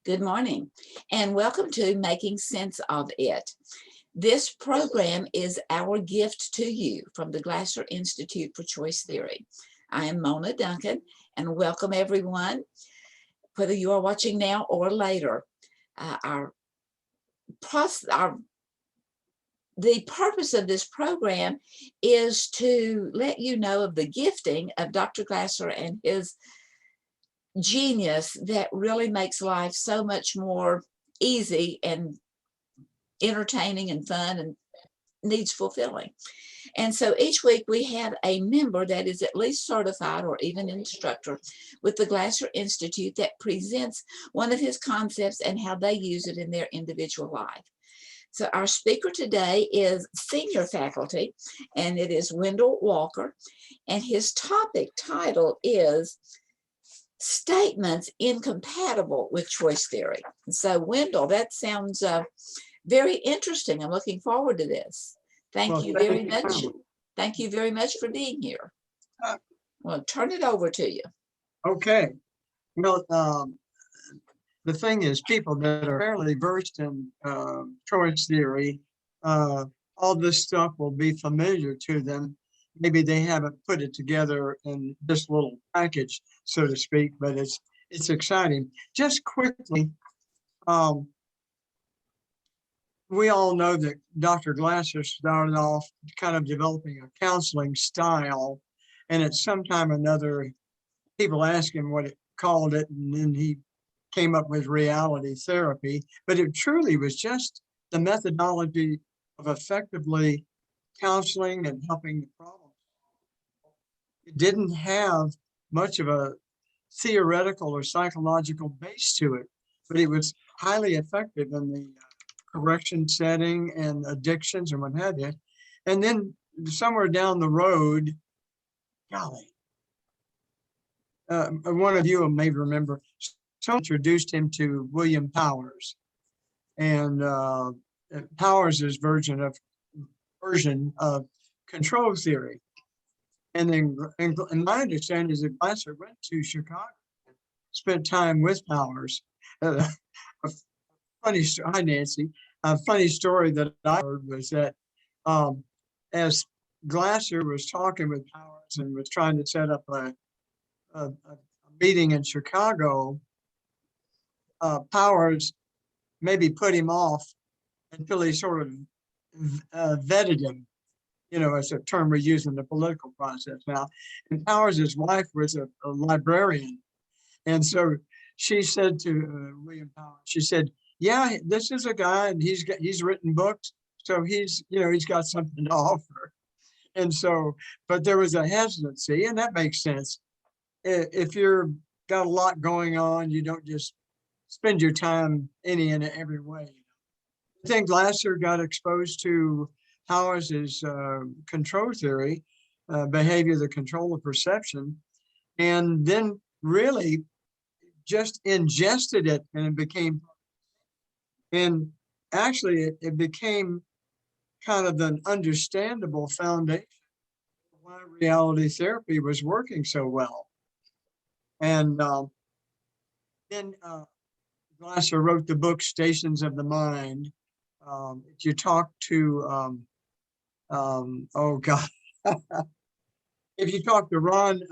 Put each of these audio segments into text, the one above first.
Good morning, and welcome to Making Sense of It. This program is our gift to you from the Glasser Institute for Choice Theory. I am Mona Duncan, and welcome everyone, whether you are watching now or later. The purpose of this program is to let you know of the gifting of Dr. Glasser and his genius that really makes life so much more easy and entertaining and fun and needs fulfilling. And so each week we have a member that is at least certified or even an instructor with the Glasser Institute that presents one of his concepts and how they use it in their individual life. So our speaker today is senior faculty, and it is Wendall Walker, and his topic title is Statements Incompatible with Choice Theory. So Wendall, that sounds very interesting. I'm looking forward to this. Thank you very much. Thank you very much for being here. Well, turn it over to you. Okay. Well, the thing is, people that are fairly versed in choice theory, all this stuff will be familiar to them. Maybe they haven't put it together in this little package, so to speak, but it's exciting. Just quickly, we all know that Dr. Glasser started off kind of developing a counseling style, and at some time or another, people asked him what it called it, and then he came up with reality therapy. But it truly was just the methodology of effectively counseling and helping the problem. It didn't have much of a theoretical or psychological base to it, but it was highly effective in the correction setting and addictions and what have you. And then somewhere down the road, golly, one of you may remember, someone introduced him to William Powers, and Powers' version of control theory. And then, and my understanding is that Glasser went to Chicago, and spent time with Powers. A funny story, hi Nancy. A funny story that I heard was that as Glasser was talking with Powers and was trying to set up a meeting in Chicago, Powers maybe put him off until he sort of vetted him. You know, it's a term we use in the political process now. And Powers' wife was a librarian. And so she said to William Powers, she said, yeah, this is a guy and he's written books. So he's got something to offer. And so, but there was a hesitancy, and that makes sense. If you're got a lot going on, you don't just spend your time any and every way. I think Glasser got exposed to Powers' control theory, behavior, the control of perception, and then really just ingested it, and it became, and actually it became kind of an understandable foundation of why reality therapy was working so well. And then Glasser wrote the book Stations of the Mind. If you talk to oh God, if you talk to Ron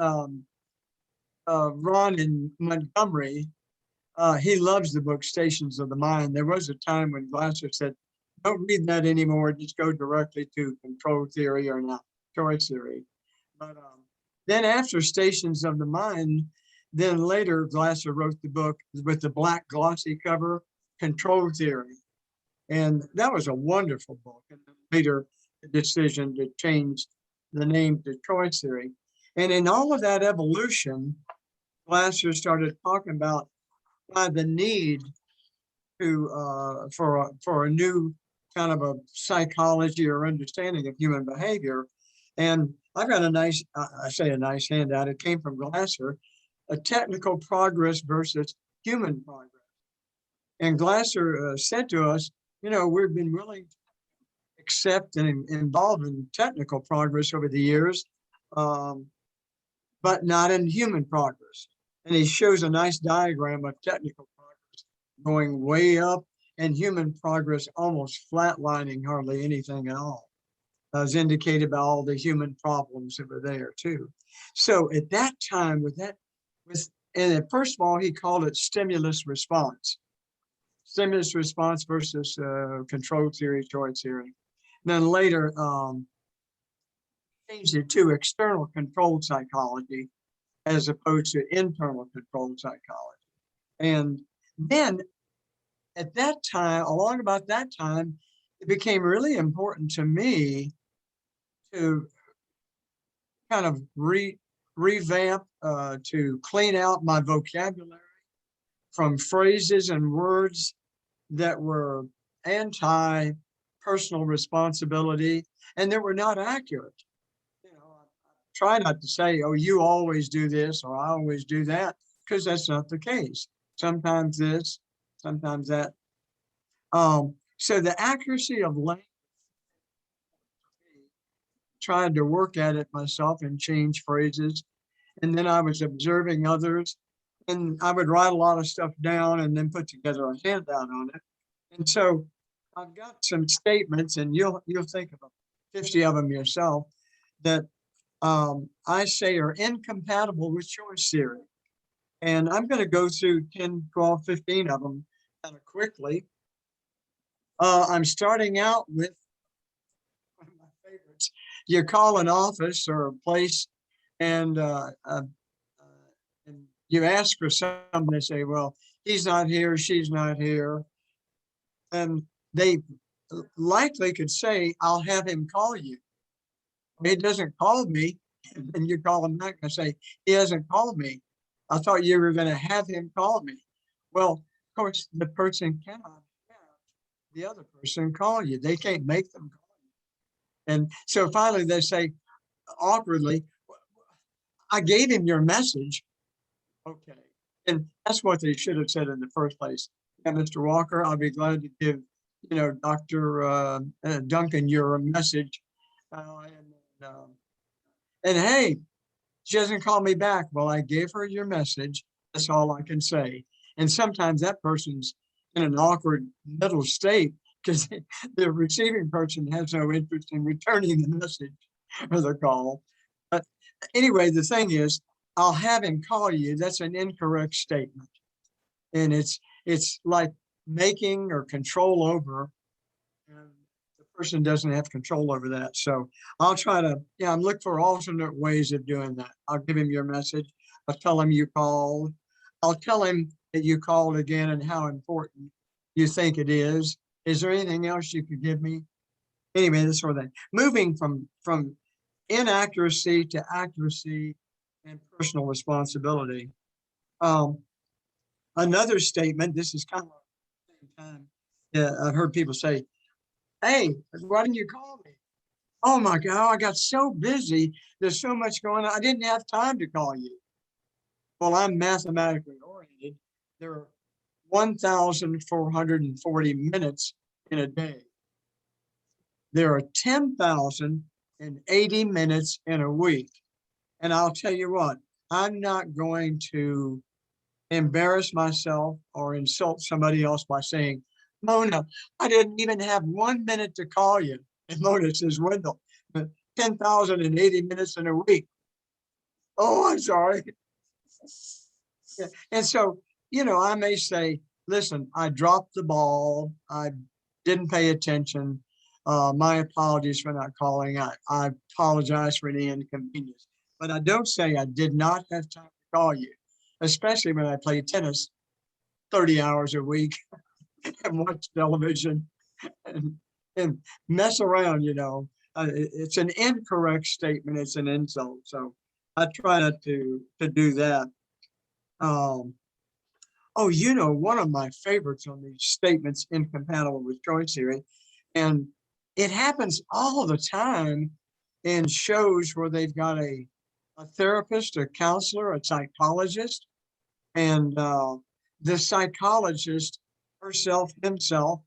in Montgomery, he loves the book Stations of the Mind. There was a time when Glasser said, don't read that anymore, just go directly to control theory or not choice theory. But then after Stations of the Mind, then later Glasser wrote the book with the black glossy cover, Control Theory. And that was a wonderful book. And later the decision to change the name to choice theory. And in all of that evolution, Glasser started talking about why the need to for a new kind of a psychology or understanding of human behavior. And I've got a nice, I say a nice handout. It came from Glasser, a technical progress versus human progress. And Glasser said to us, we've been willing to accept and involved in technical progress over the years, but not in human progress. And he shows a nice diagram of technical progress going way up, and human progress almost flatlining, hardly anything at all, as indicated by all the human problems that were there too. So at that time, and first of all, he called it stimulus response versus control theory, choice theory. And then later, changed it to external controlled psychology as opposed to internal controlled psychology. And then at that time, along about that time, it became really important to me to kind of revamp, to clean out my vocabulary from phrases and words that were anti-personal responsibility and that were not accurate. You know, I try not to say, oh, you always do this or I always do that, because that's not the case. Sometimes this, sometimes that. So the accuracy of language, tried to work at it myself and change phrases. And then I was observing others, and I would write a lot of stuff down and then put together a handout on it. And so I've got some statements, and you'll think of 50 of them yourself, that I say are incompatible with choice theory. And I'm going to go through 10, 12, 15 of them kind of quickly. I'm starting out with one of my favorites. You call an office or a place, and you ask for something. They say, well, he's not here, she's not here. And they likely could say, I'll have him call you. He doesn't call me. And you call him back and say, he hasn't called me. I thought you were going to have him call me. Well, of course, the person cannot have the other person call you. They can't make them call you. And so finally they say awkwardly, I gave him your message. Okay. And that's what they should have said in the first place. Yeah, Mr. Walker, I'll be glad to give, Dr. Duncan your message. And hey, she doesn't call me back. Well, I gave her your message. That's all I can say. And sometimes that person's in an awkward middle state because the receiving person has no interest in returning the message or the call. But anyway, the thing is, I'll have him call you. That's an incorrect statement. And it's like making or control over, and the person doesn't have control over that. So I'll try to, I'm looking for alternate ways of doing that. I'll give him your message. I'll tell him you called. I'll tell him that you called again and how important you think it is. Is there anything else you could give me? Anyway, this sort of thing. Moving from inaccuracy to accuracy and personal responsibility. Another statement, this is kind of at the same time, I've heard people say, hey, why didn't you call me? Oh my God, I got so busy. There's so much going on. I didn't have time to call you. Well, I'm mathematically oriented. There are 1,440 minutes in a day. There are 10,080 minutes in a week. And I'll tell you what, I'm not going to embarrass myself or insult somebody else by saying, Mona, I didn't even have 1 minute to call you. And Mona says, Wendall, 10,080 minutes in a week. Oh, I'm sorry. Yeah. And so, I may say, listen, I dropped the ball. I didn't pay attention. My apologies for not calling. I apologize for any inconvenience. But I don't say I did not have time to call you, especially when I play tennis 30 hours a week and watch television and mess around, It's an incorrect statement. It's an insult. So I try not to do that. One of my favorites on these statements incompatible with choice theory, and it happens all the time in shows where they've got a therapist, a counselor, a psychologist, and the psychologist herself, himself,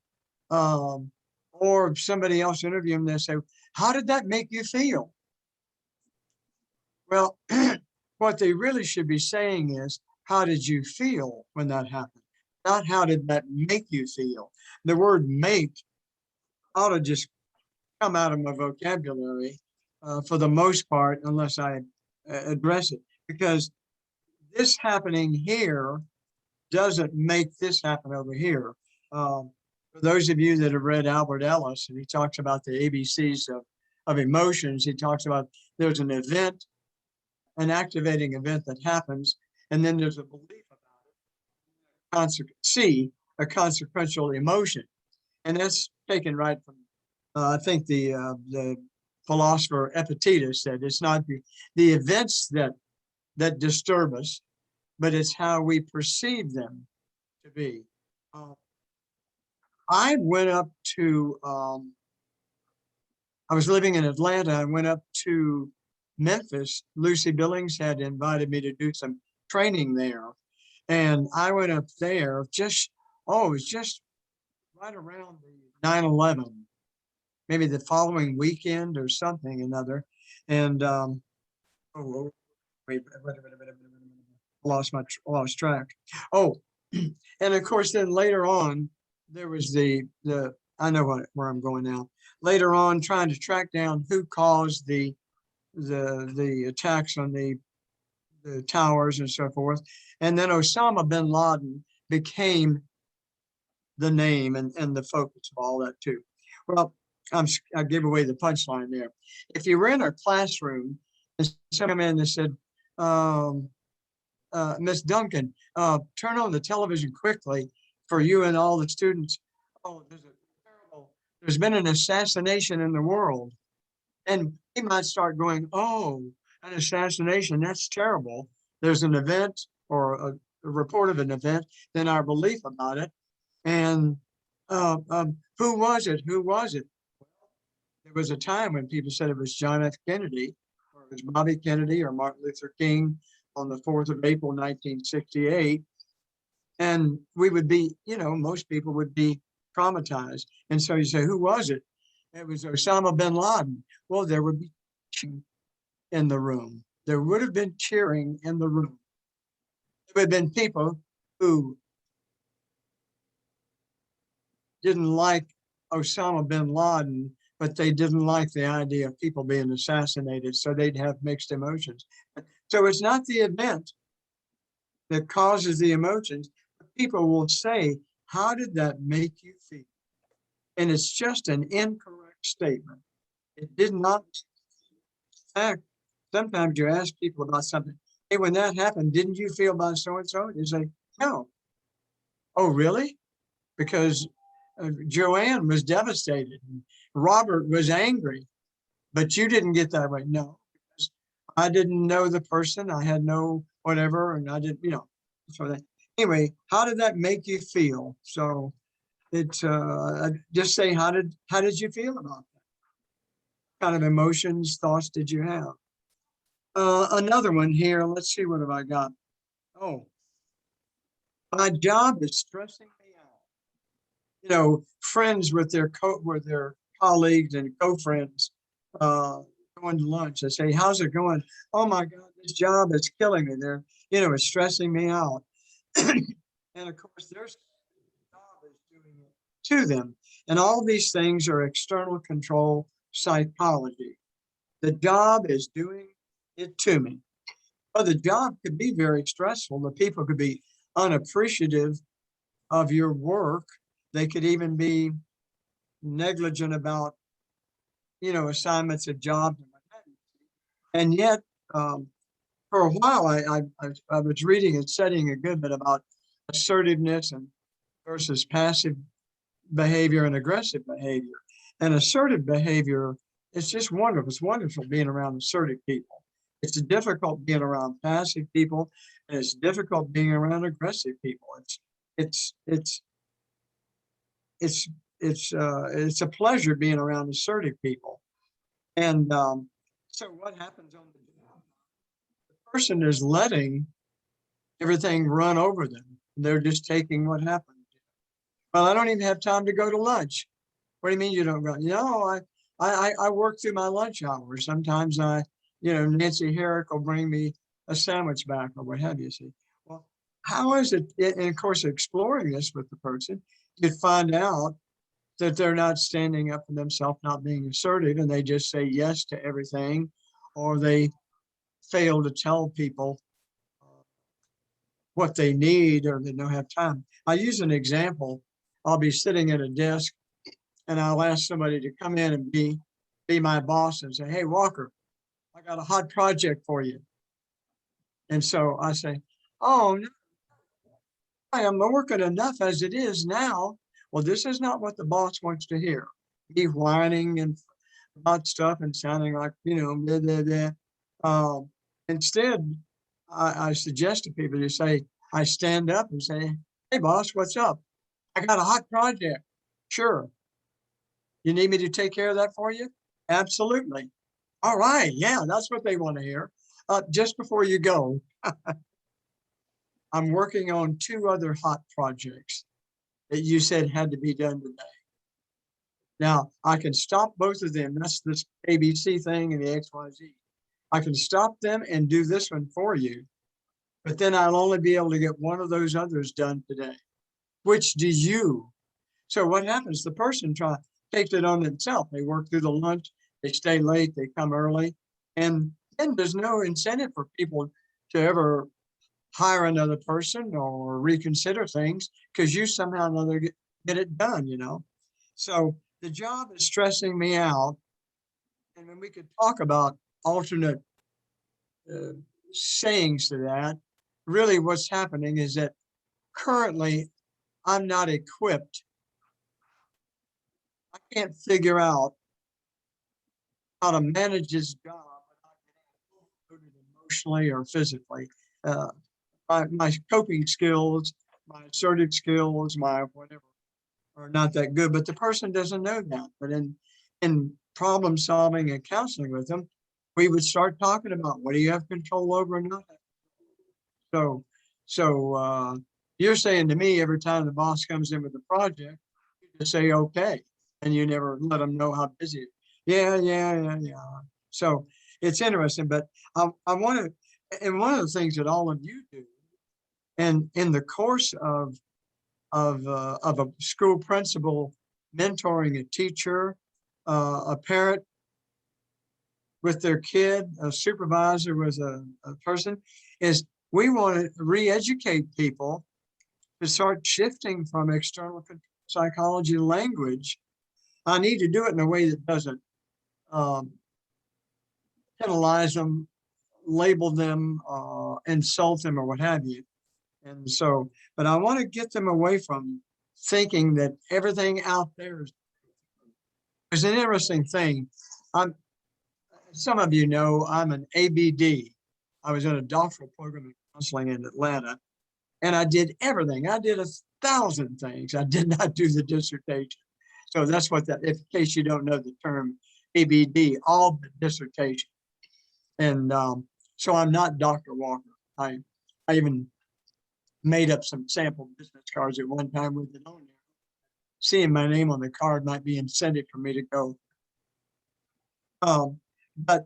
or somebody else interviewing them, they say, how did that make you feel? Well, what they really should be saying is, how did you feel when that happened? not how did that make you feel. The word make ought to just come out of my vocabulary for the most part, unless I address it, because this happening here doesn't make this happen over here. For those of you that have read Albert Ellis, and he talks about the ABCs of emotions, he talks about there's an event, an activating event that happens, and then there's a belief about it. C, a consequential emotion. And that's taken right from, I think the philosopher Epictetus said, it's not the events that disturb us, but it's how we perceive them to be. I went up to, I was living in Atlanta. I went up to Memphis. Lucy Billings had invited me to do some training there. And I went up there it was just right around the 9/11, maybe the following weekend or something another. And wait, lost track. Oh, and of course, then later on, there was the I know where I'm going now. Later on, trying to track down who caused the attacks on the towers and so forth. And then Osama bin Laden became the name and the focus of all that too. Well, I gave away the punchline there. If you were in a classroom and someone came in and said, Miss Duncan, turn on the television quickly for you and all the students. Oh, there's been an assassination in the world. And he might start going, oh, an assassination, that's terrible. There's an event or a report of an event, then our belief about it. And who was it? Who was it? There was a time when people said it was John F. Kennedy, or it was Bobby Kennedy, or Martin Luther King on the 4th of April, 1968. And we would be, most people would be traumatized. And so you say, who was it? It was Osama bin Laden. Well, there would be cheering in the room. There would have been cheering in the room. There would have been people who didn't like Osama bin Laden, but they didn't like the idea of people being assassinated, so they'd have mixed emotions. So it's not the event that causes the emotions. People will say, how did that make you feel? And it's just an incorrect statement. It did not. In fact, sometimes you ask people about something. Hey, when that happened, didn't you feel about so-and-so? You say, no. Oh, really? Because Joanne was devastated. And Robert was angry, but you didn't get that way. No, because I didn't know the person. I had no whatever, and I didn't, so that. Anyway, how did that make you feel? So it's just say, how did you feel about that? What kind of emotions, thoughts did you have? Another one here. Let's see, what have I got? Oh, my job is stressing me out. Friends with their colleagues and co-friends going to lunch. I say, how's it going? Oh my God, this job is killing me. It's stressing me out. And of course, their job is doing it to them. And all these things are external control psychology. The job is doing it to me. But the job could be very stressful. The people could be unappreciative of your work. They could even be negligent about, assignments of jobs. And yet, for a while, I was reading and studying a good bit about assertiveness versus passive behavior and aggressive behavior. And assertive behavior is just wonderful. It's wonderful being around assertive people. It's difficult being around passive people, and it's difficult being around aggressive people. It's a pleasure being around assertive people. And so what happens on the job? The person is letting everything run over them. They're just taking what happened. Well, I don't even have time to go to lunch. What do you mean you don't go? I work through my lunch hours. Sometimes Nancy Herrick will bring me a sandwich back or what have you. See, well, how is it, and of course, exploring this with the person, you'd find out that they're not standing up for themselves, not being assertive, and they just say yes to everything, or they fail to tell people what they need, or they don't have time. I use an example. I'll be sitting at a desk and I'll ask somebody to come in and be my boss and say, "Hey, Walker, I got a hot project for you." And so I say, "Oh, no, I am working enough as it is now." Well, this is not what the boss wants to hear. Me whining and about stuff and sounding like, blah, blah, blah. Um, Instead, I suggest to people to say, I stand up and say, "Hey, boss, what's up? I got a hot project." "Sure. You need me to take care of that for you?" "Absolutely." "All right. Yeah, that's what they want to hear." Just before you go, I'm working on 2 other hot projects that you said had to be done today. Now, I can stop both of them. That's this ABC thing and the XYZ. I can stop them and do this one for you, but then I'll only be able to get one of those others done today. Which do you? So what happens? The person takes it on themselves. They work through the lunch, they stay late, they come early, and then there's no incentive for people to ever hire another person or reconsider things because you somehow or another get it done. So the job is stressing me out. And then we could talk about alternate uh, sayings to that. Really, what's happening is that currently I'm not equipped. I can't figure out how to manage this job without getting emotionally or physically. Uh, my coping skills, my assertive skills, my whatever are not that good, but the person doesn't know that. But in problem solving and counseling with them, we would start talking about what do you have control over and not. So, so you're saying to me every time the boss comes in with a project, you just say okay, and you never let them know how busy. Yeah, yeah, yeah, yeah. So it's interesting, but I want to, and one of the things that all of you do, and in the course of a school principal mentoring a teacher, a parent with their kid, a supervisor with a person, is we want to re-educate people to start shifting from external psychology language. I need to do it in a way that doesn't um, penalize them, label them, insult them, or what have you. And so, but I want to get them away from thinking that everything out there is. There's an interesting thing. I'm, some of you know I'm an ABD. I was in a doctoral program in counseling in Atlanta, and I did everything. I did 1,000 things. I did not do the dissertation. So that's what that, in case you don't know the term ABD, all but dissertation. And so I'm not Dr. Walker. I even made up some sample business cards at one time with it on there. Seeing my name on the card might be incentive for me to go. But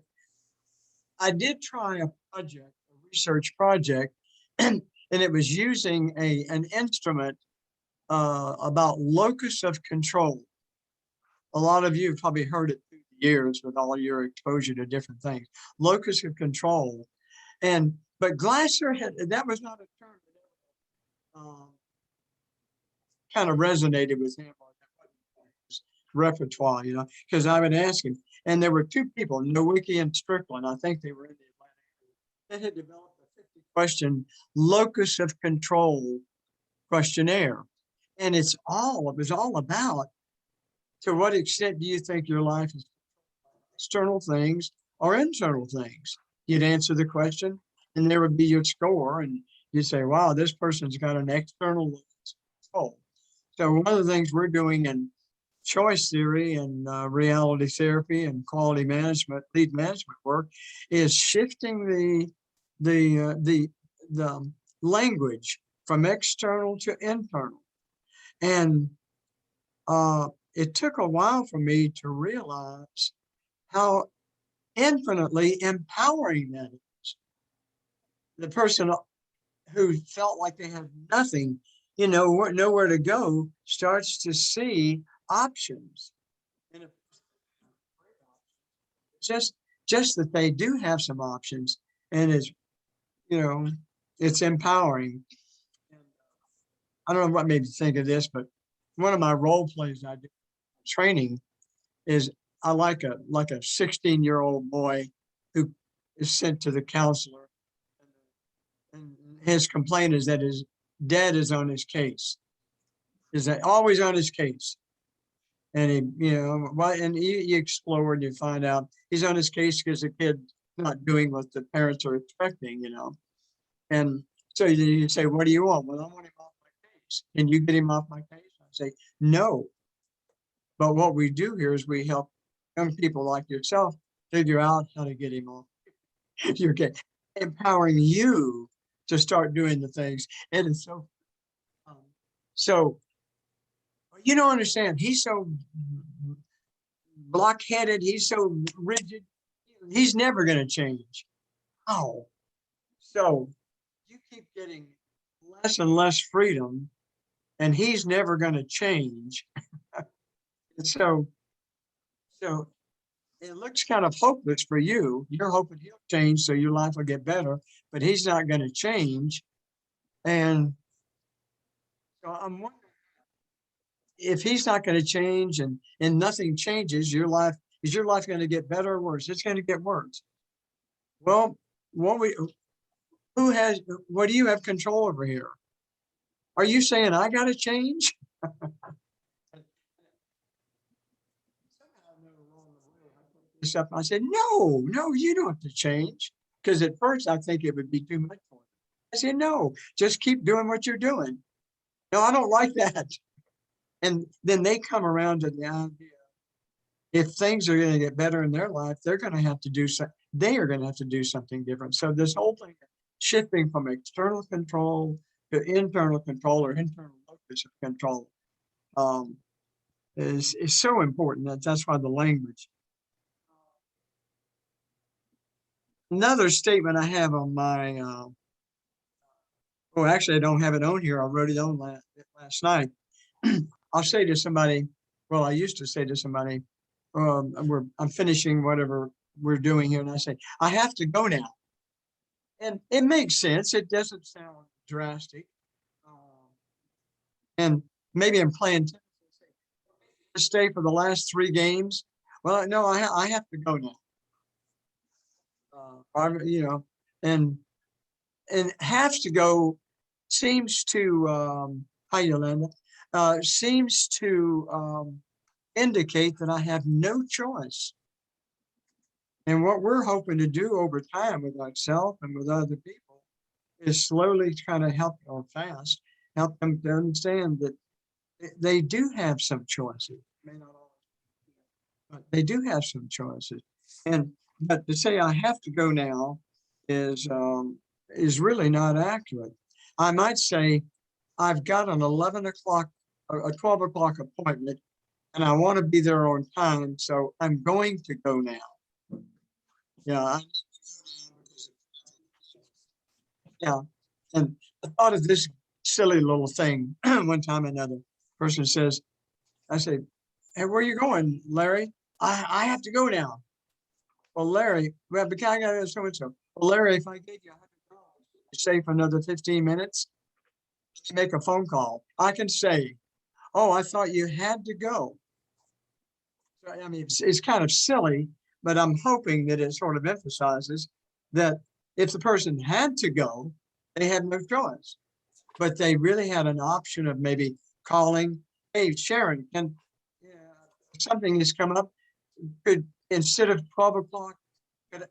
I did try a project, a research project, and it was using an instrument about locus of control. A lot of you have probably heard it through the years with all your exposure to different things. Locus of control. But Glasser had, that was not a term that kind of resonated with him on his repertoire, because I would ask him, and there were 2 people, Nowicki and Strickland, I think they were in the Atlanta area, that had developed a 50-question locus of control questionnaire. And it was all about, to what extent do you think your life is external things or internal things? You'd answer the question, and there would be your score, and you'd say, wow, this person's got an external control. So one of the things we're doing in choice theory and reality therapy and quality management, lead management work, is shifting the language from external to internal. And it took a while for me to realize how infinitely empowering that is. The person who felt like they have nothing, nowhere to go, starts to see options. And just just that they do have some options, and you know it's empowering. I don't know what made me think of this, but one of my role plays I do training is I like a 16-year-old boy who is sent to the counselor, and his complaint is that his dad is on his case, is that always on his case. And you explore and you find out he's on his case because the kid's not doing what the parents are expecting. And so you say, what do you want? Well, I want him off my case. Can you get him off my case? I say, no. But what we do here is we help young people like yourself figure out how to get him off. You're empowering you to start doing the things. And it's um, so you don't understand. He's so blockheaded. He's so rigid. He's never going to change. Oh, so you keep getting less and less freedom, and he's never going to change. And so it looks kind of hopeless for you. You're hoping he'll change so your life will get better, but he's not going to change. And so I'm wondering, if he's not going to change and nothing changes, is your life going to get better or worse? It's going to get worse. Well, what do you have control over here? Are you saying I got to change? I said, no, you don't have to change. Because at first I think it would be too much for you. I said, no, just keep doing what you're doing. No, I don't like that. And then they come around to the idea, if things are going to get better in their life, they are going to have to do something different. So this whole thing, shifting from external control to internal control or internal locus of control, is so important. That's why the language. Another statement I have on my, actually I don't have it on here. I wrote it on last night. I'll say to somebody, I used to say to somebody, I'm finishing whatever we're doing here, and I say, I have to go now. And it makes sense. It doesn't sound drastic. And maybe I'm playing tennis. Stay for the last 3 games. Well, no, I have to go now. And have to go seems to, hi Yolanda, seems to indicate that I have no choice. And what we're hoping to do over time with ourselves and with other people is slowly kind of help them to understand that they do have some choices. May not always, but they do have some choices. But to say I have to go now is really not accurate. I might say I've got an 11 o'clock, a 12 o'clock appointment, and I want to be there on time, so I'm going to go now. Yeah. Yeah. And I thought of this silly little thing. One time another person says, I say, hey, where are you going, Larry? I have to go now. Well, Larry, because I got so-and-so. Well, Larry, if I gave you $100 to stay for another 15 minutes, to make a phone call, I can say, oh, I thought you had to go. So, I mean, it's kind of silly, but I'm hoping that it sort of emphasizes that if the person had to go, they had no choice, but they really had an option of maybe calling, hey, Sharon, something has come up. Could, instead of 12 o'clock, could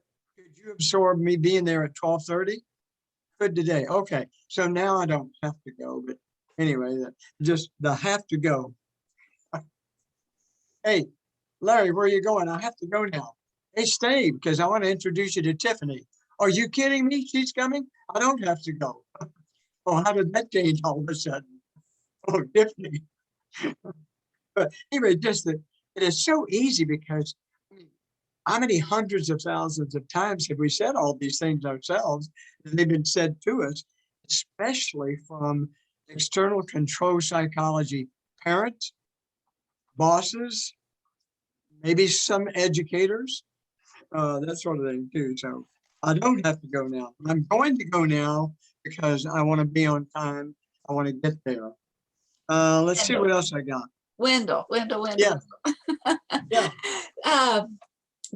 you absorb me being there at 12:30? Good today. Okay. So now I don't have to go, but anyway, just the have to go. Hey, Larry, where are you going? I have to go now. Hey, stay, because I want to introduce you to Tiffany. Are you kidding me? She's coming? I don't have to go. Oh, how did that change all of a sudden? Oh, Tiffany. But anyway, it is so easy, because how many hundreds of thousands of times have we said all these things ourselves, and they've been said to us? especially from external control psychology parents, bosses, maybe some educators, that sort of thing too. So I don't have to go now. I'm going to go now because I want to be on time. I want to get there. Let's see what else I got. Wendell. Yeah, yeah.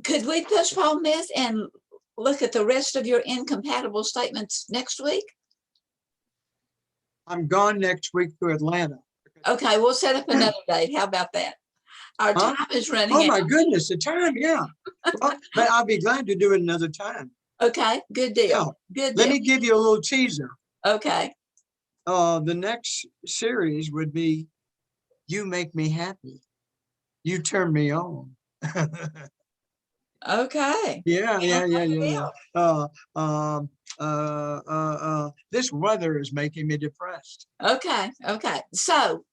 Could we postpone this and look at the rest of your incompatible statements next week? I'm gone next week to Atlanta. Okay, we'll set up another date. How about that? Our Huh? time is running Oh out. my goodness, the time, yeah. Well, but I'll be glad to do it another time. Okay, good Yeah. deal. Good Let deal. me give you a little teaser. Okay. The next series would be You Make Me Happy. You Turn Me On. Okay. Yeah. This weather is making me depressed. Okay. So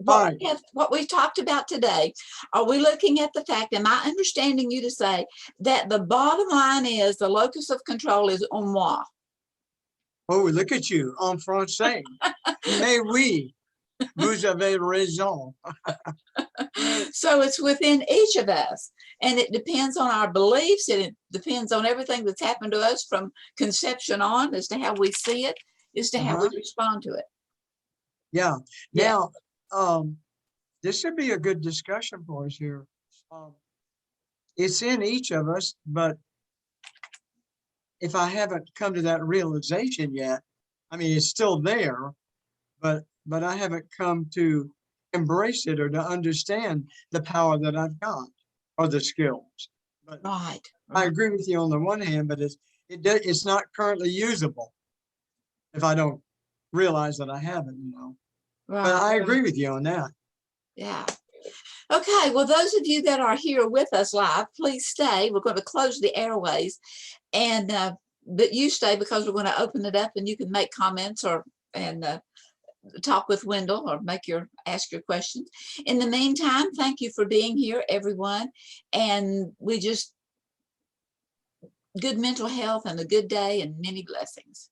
All right. what we talked about today, are we looking at the fact, am I understanding you to say that the bottom line is the locus of control is on moi? Oh, look at you, en français. Mais oui, vous avez raison. So it's within each of us, and it depends on our beliefs, and it depends on everything that's happened to us from conception on as to how we see it, as to how we respond to it. Yeah. Yeah. Now, this should be a good discussion for us here. It's in each of us, but if I haven't come to that realization yet, I mean, it's still there, but I haven't come to embrace it or to understand the power that I've got or the skills. But Right. I agree with you on the one hand, but it's not currently usable if I don't realize that I haven't, you know. Right. But I agree with you on that. Yeah. Okay, well, those of you that are here with us live, please stay. We're going to close the airways, and but you stay because we're going to open it up, and you can make comments or talk with Wendell or ask your questions. In the meantime, thank you for being here, everyone, and good mental health and a good day and many blessings.